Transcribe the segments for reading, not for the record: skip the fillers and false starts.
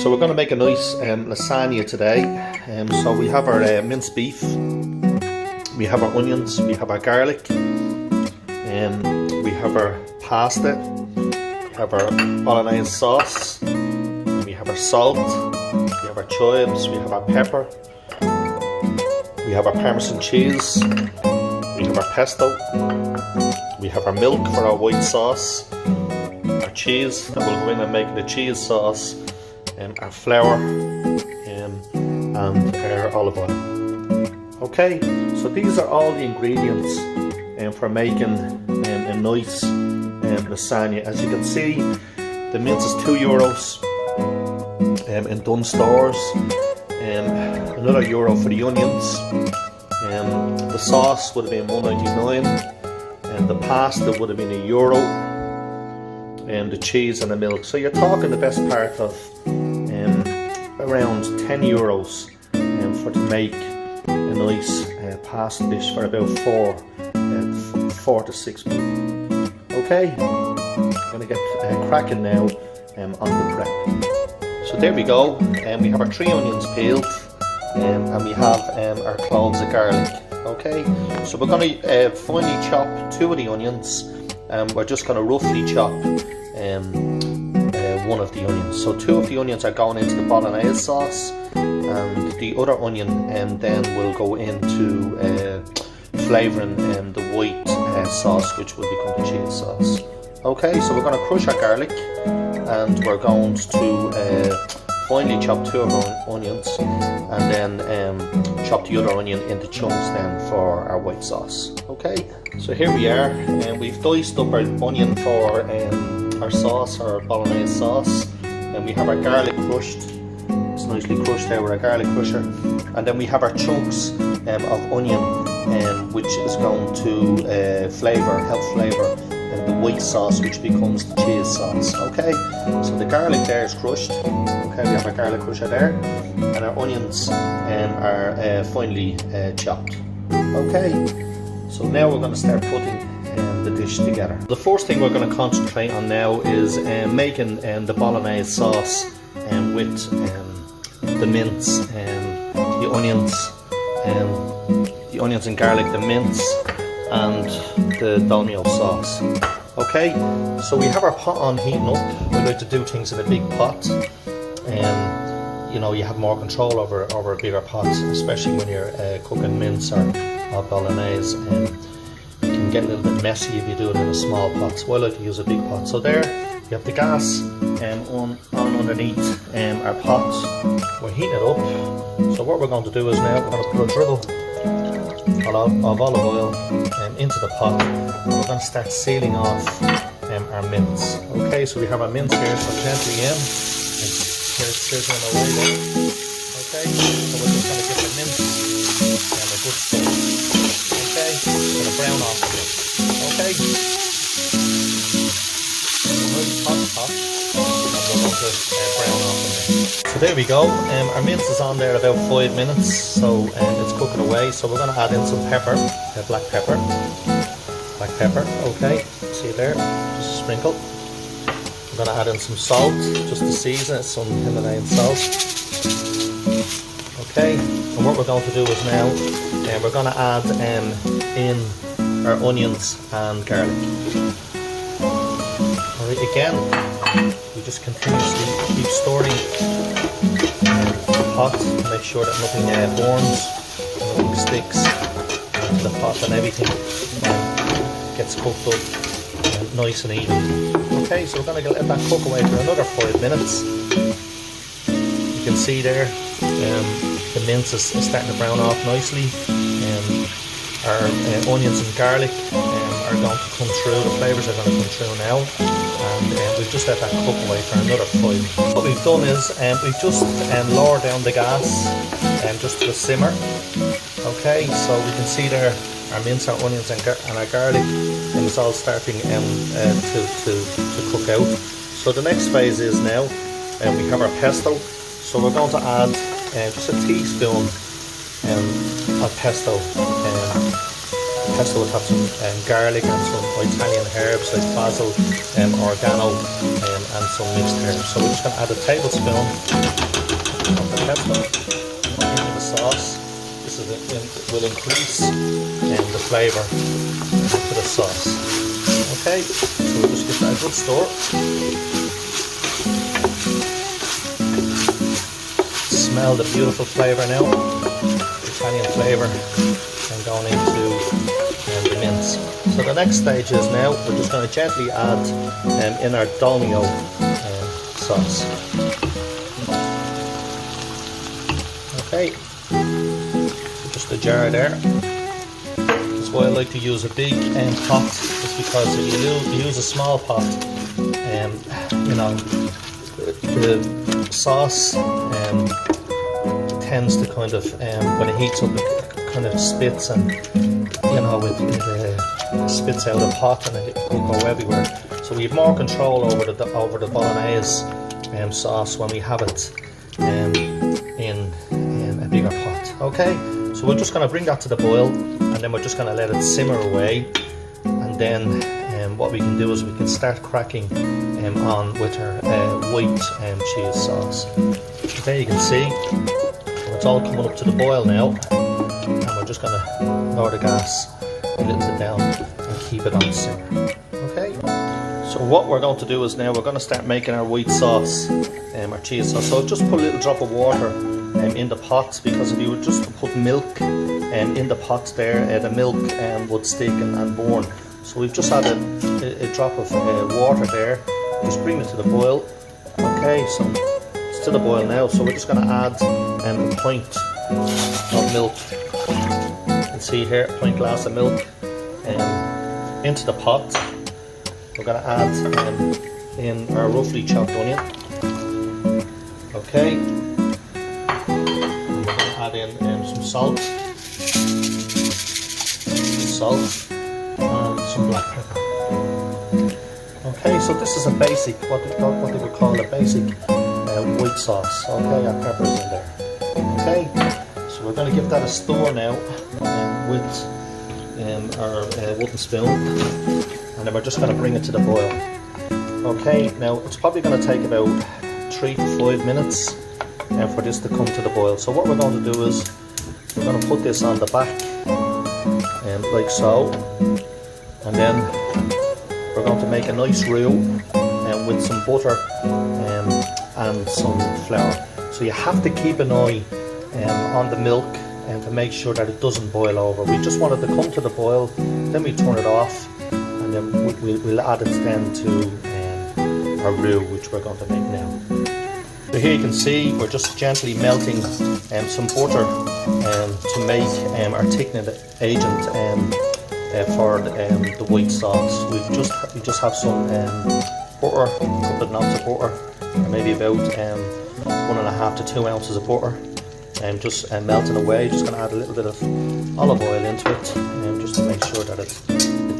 So we're going to make a nice lasagna today. So we have our minced beef, we have our onions, we have our garlic, we have our pasta, we have our bolognese sauce, we have our salt, we have our chives, we have our pepper, we have our Parmesan cheese, we have our pesto, we have our milk for our white sauce, our cheese that will go in and make the cheese sauce, our flour, and our olive oil. Okay, so these are all the ingredients for making a nice lasagna. As you can see, the mince is €2 in Dunnes Stores, another euro for the onions, the sauce would have been €1.99, and the pasta would have been €1, and the cheese and the milk. So you're talking the best part of around €10 for to make a nice pasta dish for about 4 to 6 people. Okay, I'm going to get cracking now on the prep. So there we go, we have our 3 onions peeled, and we have our cloves of garlic. Okay, so we're going to finely chop 2 of the onions, and we're just going to roughly chop 1 of the onions. So 2 of the onions are going into the bolognese sauce, and the other onion then will go into flavouring the white sauce, which will become the cheese sauce. Okay, so we're going to crush our garlic, and we're going to finely chop 2 of our onions, and then chop the other onion into chunks then for our white sauce. Okay, so here we are, and we've diced up our onion for our sauce, our bolognese sauce, and we have our garlic crushed. It's nicely crushed there with our garlic crusher, and then we have our chunks of onion, which is going to help flavour the white sauce, which becomes the cheese sauce. Okay, so the garlic there is crushed. Okay, we have our garlic crusher there, and our onions are finely chopped. Okay, so now we're going to start putting the dish together. The first thing we're going to concentrate on now is making the bolognese sauce with the mince, the onions and garlic, the mince, and the dolmio sauce. Okay, so we have our pot on heating up. We like to do things in a big pot, and you know, you have more control over bigger pots, especially when you're cooking mince or bolognese, and it can get a little bit messy if you do it in a small pot. So I like to use a big pot. So there, we have the gas on underneath our pot. We're heating it up. So what we're going to do is now we're going to put a dribble of olive oil into the pot, and we're going to start sealing off our mince. Okay, so we have our mince here, so gently in, and here's sizzling away there. Okay, so we're just going to give the mince a good stir. Okay, we're going to brown off the mince. Okay, nice hot, and we're going to brown off the mince. So there we go, our mince is on there about 5 minutes, so it's cooking away. So we're going to add in some pepper, black pepper, okay, see there, just a sprinkle. We're going to add in some salt, just to season it, some Himalayan salt. Okay, and what we're going to do is now, we're going to add in our onions and garlic. Alright, again, we just continuously keep stirring the pot to make sure that nothing burns, nothing sticks to the pot, and everything gets cooked up nice and even. Okay, so we're going to let that cook away for another 5 minutes. You can see there, the mince is starting to brown off nicely. Our onions and garlic are going to come through, the flavours are going to come through now, and we've just let that cook away for another 5 minutes. What we've done is we've just lowered down the gas just to a simmer. Okay, so we can see there our mince, our onions and our garlic, and it's all starting to cook out. So the next phase is now we have our pesto. So we're going to add just a teaspoon of pesto. Pesto will have some garlic and some Italian herbs like basil, oregano, and some mixed herbs. So we're just going to add a tablespoon will increase the flavour to the sauce. Okay, so we'll just give that a good stir. Smell the beautiful flavour now, Italian flavour, and going into the mince. So the next stage is now we're just going to gently add in our dolmio sauce. Okay, so just a jar there. That's why I like to use a big pot, just because if you use a small pot, you know, the sauce tends to kind of, when it heats up, it kind of spits, and you know, it spits out the pot and it will go everywhere. So we have more control over the bolognese sauce when we have it in a bigger pot. Okay, so we're just going to bring that to the boil, and then we're just going to let it simmer away, and then what we can do is we can start cracking on with our white cheese sauce. There you can see it's all coming up to the boil now, and we're just going to lower the gas a little bit down and keep it on simmer. Okay, so what we're going to do is now we're going to start making our white sauce, our cheese sauce. So just put a little drop of water in the pot, because if you were just to put milk in the pot there, the milk would stick and burn. So we've just added a drop of water there, just bring it to the boil. Okay, so it's to the boil now, so we're just going to add a pint of milk. You can see here, a pint glass of milk into the pot. We're going to add in our roughly chopped onion. Okay, we're going to add in some salt, and some black pepper. Okay, so this is a basic, what they would call a basic white sauce. Okay, our peppers in there. Okay, so we're going to give that a stir now with our wooden spoon, and then we're just going to bring it to the boil. Okay, now it's probably going to take about 3 to 5 minutes for this to come to the boil. So what we're going to do is we're going to put this on the back, like so, and then we're going to make a nice roux with some butter and some flour. So you have to keep an eye on the milk to make sure that it doesn't boil over. We just want it to come to the boil, then we turn it off, and then we'll add it then to our roux, which we're going to make now. So here you can see we're just gently melting some butter to make our thickening agent for the white sauce. We just have some butter, a couple of knobs of butter, or maybe about 1.5 to 2 ounces of butter, and just melting away. Just going to add a little bit of olive oil into it, just to make sure that it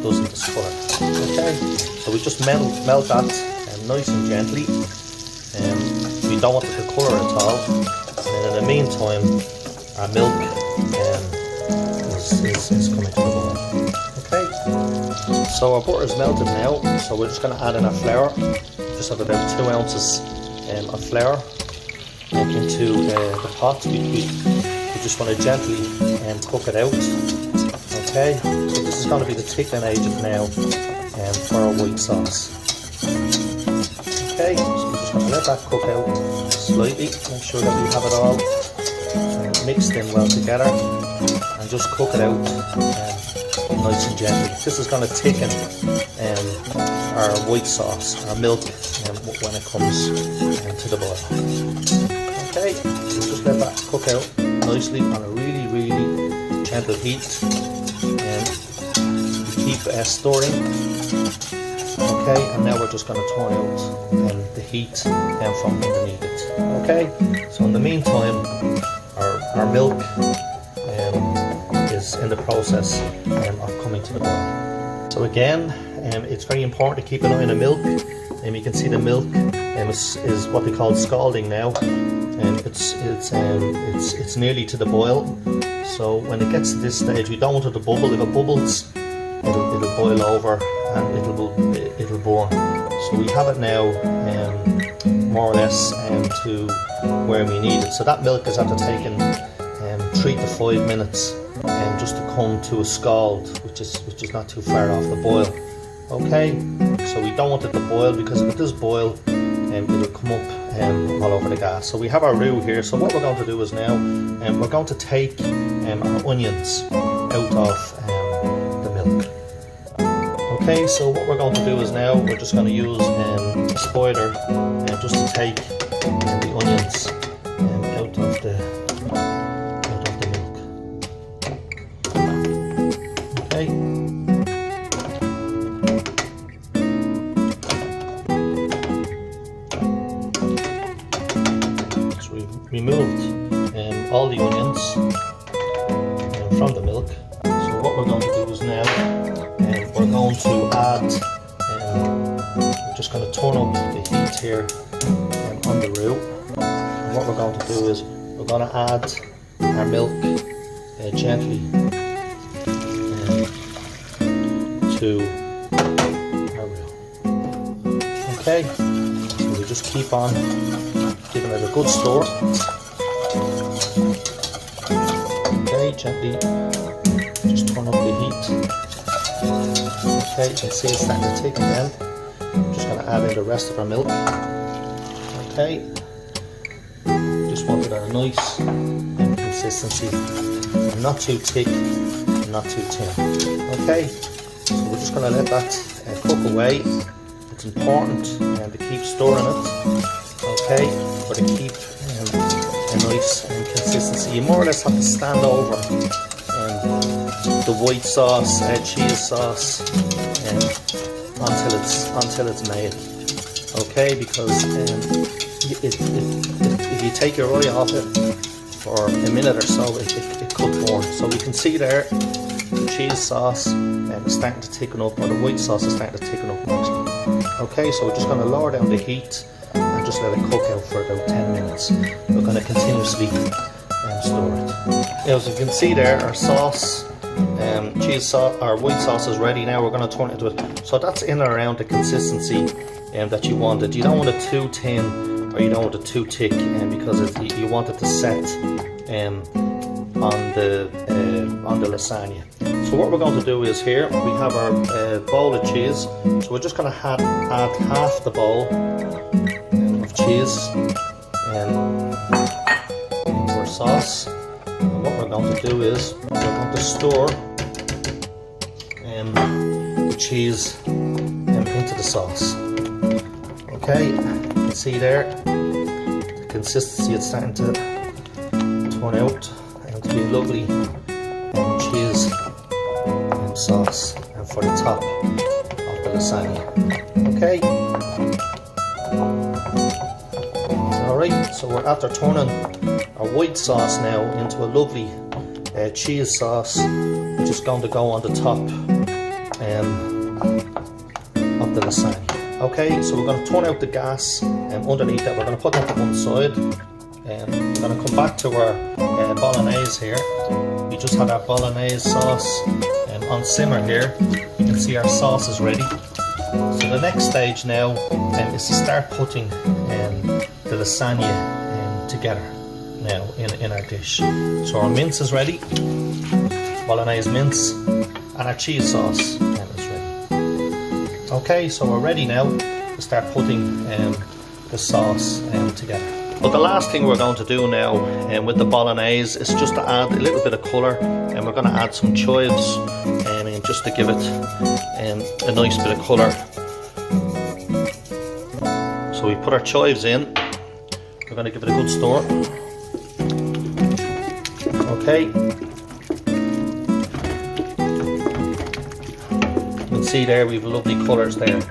doesn't discolor. Okay, so we just melt that nice and gently. We don't want it to colour at all. And then in the meantime, our milk is coming to the boil. Okay, so our butter is melted now, so we're just going to add in our flour. Just have about 2 ounces of flour into the pot. We just want to gently cook it out. Okay, so this is going to be the thickening agent now for our white sauce. Okay, so we're just going to let that cook out slightly, make sure that we have it all mixed in well together, and just cook it out nice and gently. This is going to thicken our white sauce, our milk, when it comes to the boil. Okay, so just let that cook out nicely on a really, really gentle heat, and keep stirring. Okay, and now we're just going to turn out the heat from underneath it. Okay, so in the meantime, our milk is in the process of coming to the boil. So again, it's very important to keep an eye on the milk. You can see the milk is what they call scalding now, and it's nearly to the boil. So when it gets to this stage, we don't want it to bubble. If it bubbles, it'll boil over and it'll burn. So we have it now more or less to where we need it. So that milk is after taking 3 to 5 minutes just to come to a scald, which is not too far off the boil. Okay, so we don't want it to boil, because if it does boil, it'll come up all over the gas. So we have our roux here. So what we're going to do is now, we're going to take our onions out of the milk. Okay, so what we're going to do is now we're just going to use a spider just to take the onions out of the milk. Okay. So we've removed all the onions from the milk. So what we're going to do is now we're going to add, we're just going to turn up the heat here on the roux. And what we're going to do is we're going to add our milk gently to our roux. Okay, so we just keep on giving it a good stir. Okay, gently just turn up the heat. Okay, you can see it's starting to thicken then. I'm just going to add in the rest of our milk. Okay, just want it at a nice consistency, and not too thick and not too thin. Okay, so we're just going to let that cook away. It's important to keep stirring it. Okay, but to keep a nice consistency. You more or less have to stand over the white sauce, cheese sauce, until it's made. Okay, because if you take your eye off it for a minute or so, it could burn. So we can see there the cheese sauce is starting to thicken up, or the white sauce is starting to thicken up nicely. Okay, so we're just going to lower down the heat and just let it cook out for about 10 minutes. We're going to continuously stir it. As you can see there, our sauce, cheese sauce, our white sauce is ready. Now we're going to turn it into it. So that's in and around the consistency that you wanted. You don't want it too thin, or you don't want it too thick, because you want it to set on the lasagna. So what we're going to do is here we have our bowl of cheese. So we're just going to add half the bowl of cheese into our sauce. And what we're going to do is we're going to stir the cheese into the sauce. Okay, you can see there the consistency it's starting to turn out and to be lovely cheese sauce for the top of the lasagna. Okay. Alright, so we're after turning our white sauce now into a lovely cheese sauce, which is going to go on the top of the lasagna. Okay, so we're going to turn out the gas underneath that. We're going to put that to one side. We're going to come back to our bolognese here. We just had our bolognese sauce on simmer here. You can see our sauce is ready. So the next stage now is to start putting the lasagna together now in our dish. So our mince is ready, bolognese mince, and our cheese sauce is ready. Okay, so we're ready now to start putting the sauce together. But the last thing we're going to do now with the bolognese is just to add a little bit of colour, and we're going to add some chives just to give it a nice bit of colour. So we put our chives in, we're going to give it a good stir. Okay. You can see there we've lovely colours there,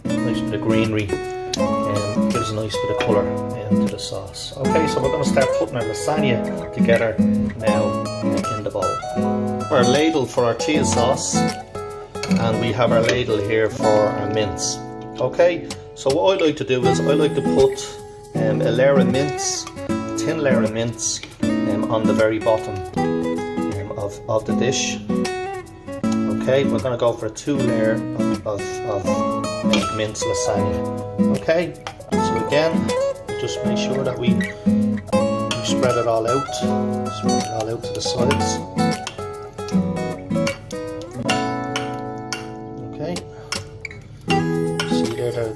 nice bit of greenery, gives a nice bit of colour to the sauce. Okay, so we're going to start putting our lasagna together now in the bowl. Our ladle for our cheese sauce, and we have our ladle here for our mince. Okay, so what I like to do is I like to put a layer of mince, a thin layer of mince on the very bottom of the dish. Okay, we're going to go for a 2-layer of mince lasagna. Okay, so again, just make sure that we spread it all out to the sides.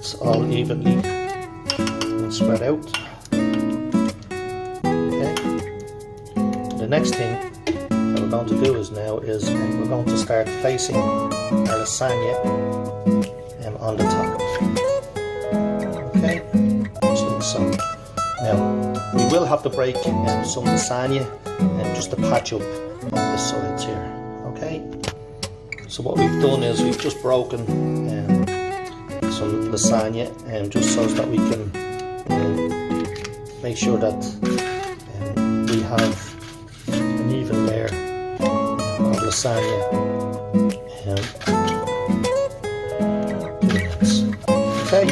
it's all evenly and spread out. Okay. The next thing that we're going to do is we're going to start placing our lasagna on the top. Okay. So now we will have to break some lasagna just to patch up the sides here. Okay. So what we've done is we've just broken some lasagna just so that we can make sure that we have an even layer of lasagna. Okay,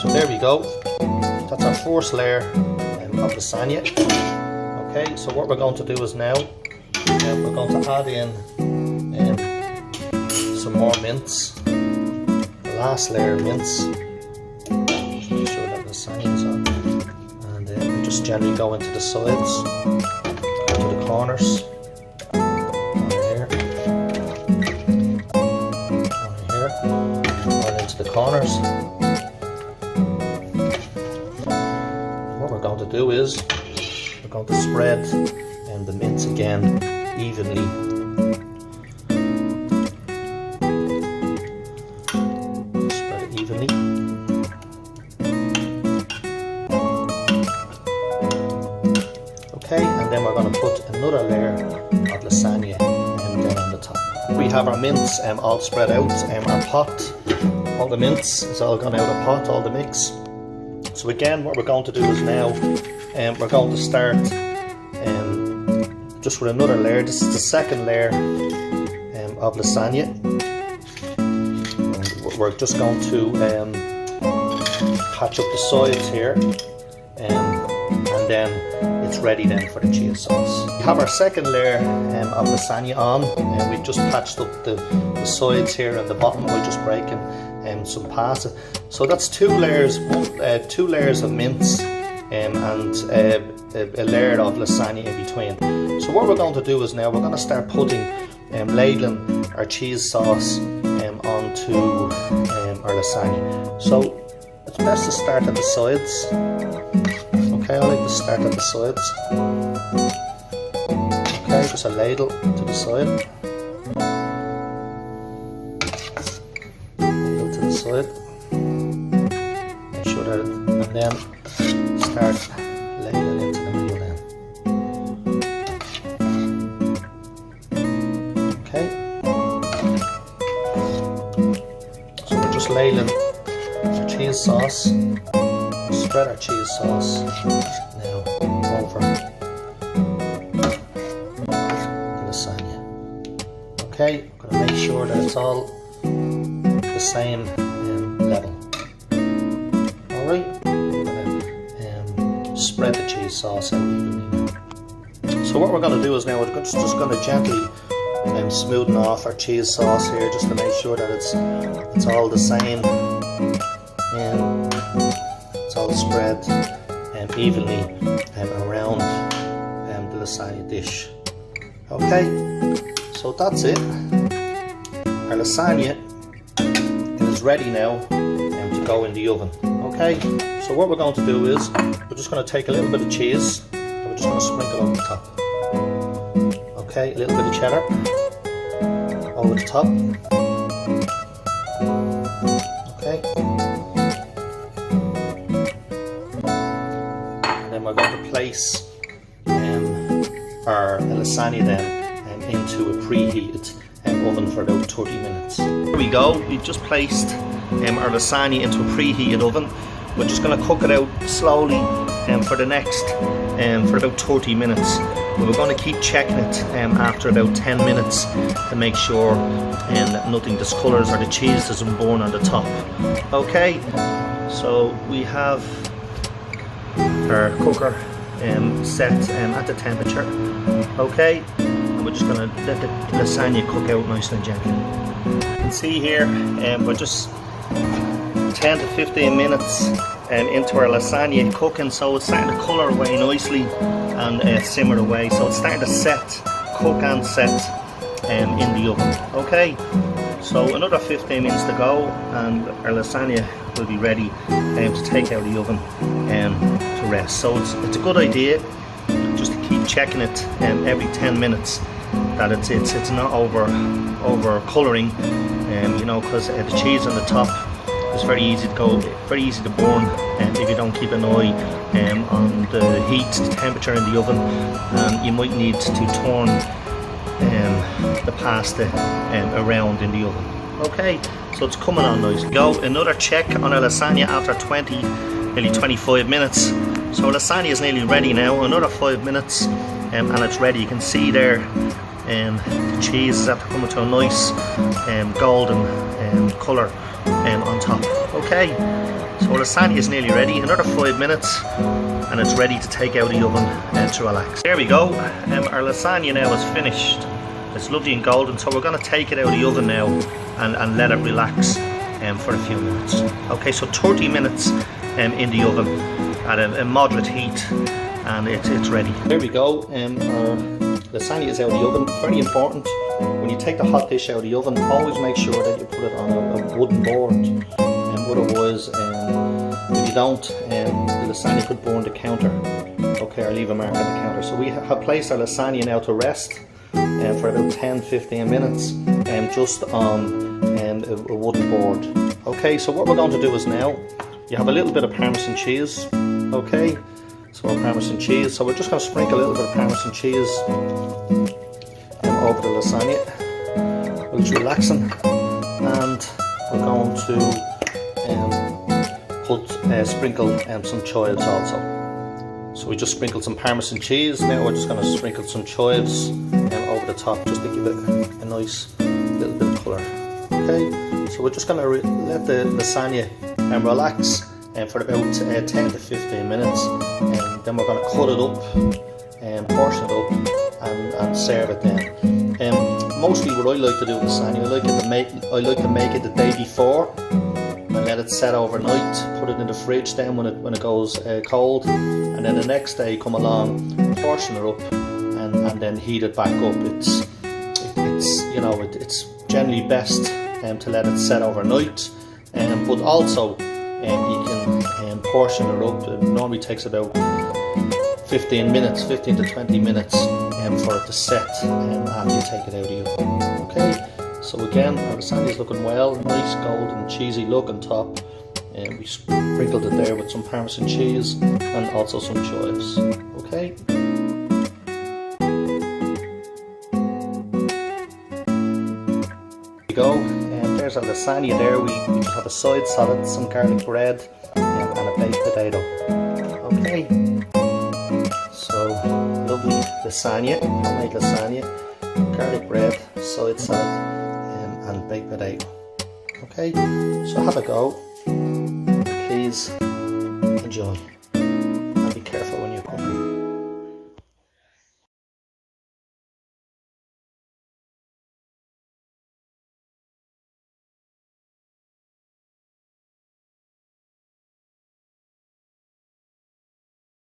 so there we go. That's our first layer of lasagna. Okay, so what we're going to do is now we're going to add in some more mince. The last layer of mince. Just make sure that the lasagna's on. And then we just gently go into the sides, to the corners. On here. On into the corners. And what we're going to do is we're going to spread the mince again evenly. Spread it evenly. Okay, and then we're going to put another layer of lasagna then on the top. We have our mince all spread out. Our pot, all the mince is all gone out of the pot, all the mix. So again, what we're going to do is now we're going to start just with another layer. This is the second layer of lasagna. And we're just going to patch up the sides here, and then it's ready then for the cheese sauce. We have our second layer of lasagna on, and we've just patched up the sides here and the bottom by just breaking some pasta. So that's two layers of mince and a layer of lasagna in between. So what we're going to do is now we're going to start putting, ladling our cheese sauce onto our lasagna. So it's best to start at the sides. Okay, I like to start at the sides. Okay, just a ladle to the side. Ladle to the side. Make sure that, and then start ladling into the middle then. Okay. So we're just ladling our cheese sauce. Spread our cheese sauce now over the lasagna. Okay, I'm going to make sure that it's all the same level. Alright, we're going to spread the cheese sauce out evenly now. So what we're going to do is now we're just going to gently smoothen off our cheese sauce here, just to make sure that it's all the same. It's all spread evenly around the lasagna dish. Okay, so that's it. Our lasagna is ready now to go in the oven. Okay, so what we're going to do is we're just going to take a little bit of cheese and we're just going to sprinkle over the top. Okay, a little bit of cheddar over the top. Okay. We're going to place our lasagna then into a preheated oven for about 30 minutes. Here we go, we've just placed our lasagna into a preheated oven. We're just going to cook it out slowly for the next for about 30 minutes. We're going to keep checking it after about 10 minutes to make sure that nothing discolours or the cheese doesn't burn on the top. Okay, so we have our cooker set at the temperature. Okay, and we're just going to let the lasagna cook out nice and gently. You can see here we're just 10 to 15 minutes into our lasagna cooking, so it's starting to colour away nicely and simmer away, so it's starting to cook and set in the oven. Okay, So another 15 minutes to go and our lasagna will be ready to take out of the oven to rest. So it's a good idea just to keep checking it every 10 minutes that it's not over colouring, you know, because the cheese on the top is very easy to burn if you don't keep an eye on the heat, the temperature in the oven, and you might need to turn the pasta around in the oven. Okay, so it's coming on nice. Go another check on our lasagna after nearly 25 minutes. So lasagna is nearly ready now. Another 5 minutes and it's ready. You can see there the cheese is after coming to a nice golden colour on top. Okay, so lasagna is nearly ready. Another 5 minutes and it's ready to take out of the oven to relax. There we go. Our lasagna now is finished. It's lovely and golden, so we're going to take it out of the oven now and let it relax for a few minutes. Okay, so 30 minutes in the oven at a moderate heat, and it's ready. There we go. Our lasagna is out of the oven. Very important, when you take the hot dish out of the oven, always make sure that you put it on a wooden board. Otherwise, if you don't, the lasagna could burn the counter. Okay, or leave a mark on the counter. So we have placed our lasagna now to rest for about 10-15 minutes just on a wooden board. Okay, so what we're going to do is now, you have a little bit of Parmesan cheese. Okay, so our Parmesan cheese, so we're just going to sprinkle a little bit of Parmesan cheese over the lasagna while it's relaxing, and we're going to sprinkle some chives also. So we just sprinkled some Parmesan cheese. Now we're just going to sprinkle some chives over the top just to give it a nice little bit of colour. Okay, so we're just going to let the lasagna relax for about 10 to 15 minutes, and then we're going to cut it up and portion it up and serve it then. Mostly what I like to do with lasagna, I like to make it the day before and let it set overnight, put it in the fridge then when it goes cold, and then the next day come along, portion it up and then heat it back up. It's generally best to let it set overnight, but also you can portion it up. It normally takes about 15 to 20 minutes for it to set after you take it out of the oven. Okay, so again, our lasagna is looking well, nice golden cheesy look on top, and we sprinkled it there with some Parmesan cheese and also some chives. Okay. There we go, and there's our lasagna there. We just have a side salad, some garlic bread and a baked potato. Okay, so lovely lasagna, homemade lasagna, garlic bread, side salad and baked potato. Okay, so have a go, please enjoy and be careful when you're cooking.